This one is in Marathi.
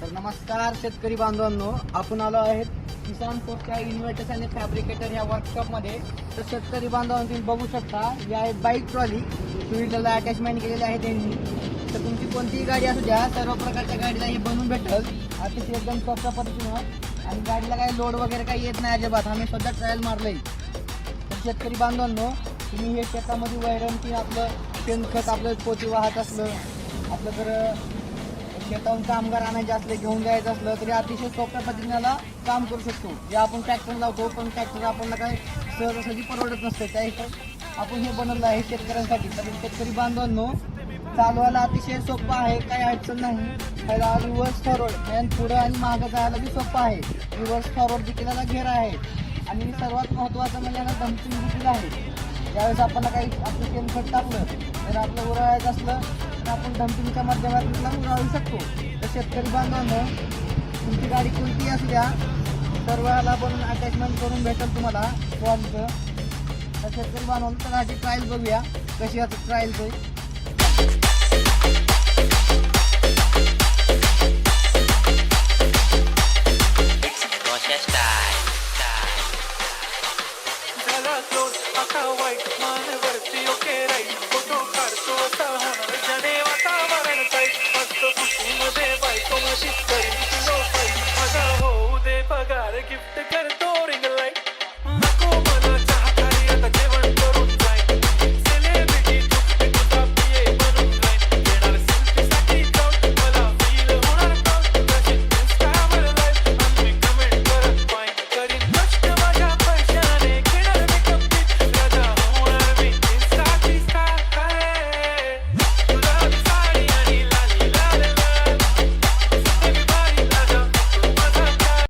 तर नमस्कार शेतकरी बांधवांनो, आपण आलो आहेत किसान फोर्सच्या इन्व्हर्टर्स आणि फॅब्रिकेटर या वर्कशॉपमध्ये. तर शेतकरी बांधवांनो, तुम्ही बघू शकता, या आहे बाईक ट्रॉली, टू व्हीलरला अटॅचमेंट केलेली आहे त्यांनी. तर तुमची कोणतीही गाडी असू द्या, सर्व प्रकारच्या गाडीला हे बनवून भेटेल अतिशय एकदम सोप्या पद्धतीनं. आणि गाडीला काही लोड वगैरे काही येत नाही अजिबात. आम्ही स्वतः ट्रायल मारलंय. तर शेतकरी बांधवांनो, तुम्ही हे शेतामध्ये वैरण की आपलं शेणखत, आपलं पोती वाहत असलं, आपलं जर शेताहून कामगार आणायचे असले, घेऊन जायचं असलं तरी अतिशय सोप्या पद्धतीला काम करू शकतो. जे आपण ट्रॅक्टर लावतो, पण ट्रॅक्टर आपल्याला काय सहजासहजी परवडत नसतं. त्या हिशोब आपण हे बनवलं आहे शेतकऱ्यांसाठी. तर शेतकरी बांधवांनो, चालवायला अतिशय सोपं आहे, काही अडचण नाही. पहिला रिव्हर्स फॉरवर्ड आणि पुढं आणि मागं जायला बी सोपं आहे. रिव्हर्स फॉरवर्ड दिकेला घेर आहे. आणि सर्वात महत्त्वाचं म्हणजे याला डम्पिंग देखील आहे. ज्यावेळेस आपण काही आपलं शेणखत टाकलं, तर आपलं उराळायचं असलं तर आपण डम्पिंगच्या माध्यमातून उराळू शकतो. तर शेतकरी बांधवांनो, तुमची गाडी कोणतीही असू द्या, सर्वाला बनवून अटॅचमेंट करून भेटेल तुम्हाला ट्रॉलीचं. तर शेतकरी बांधवांनो, तर ह्याची ट्रायल बघूया कशी असं ट्रायलचं. गिफ्ट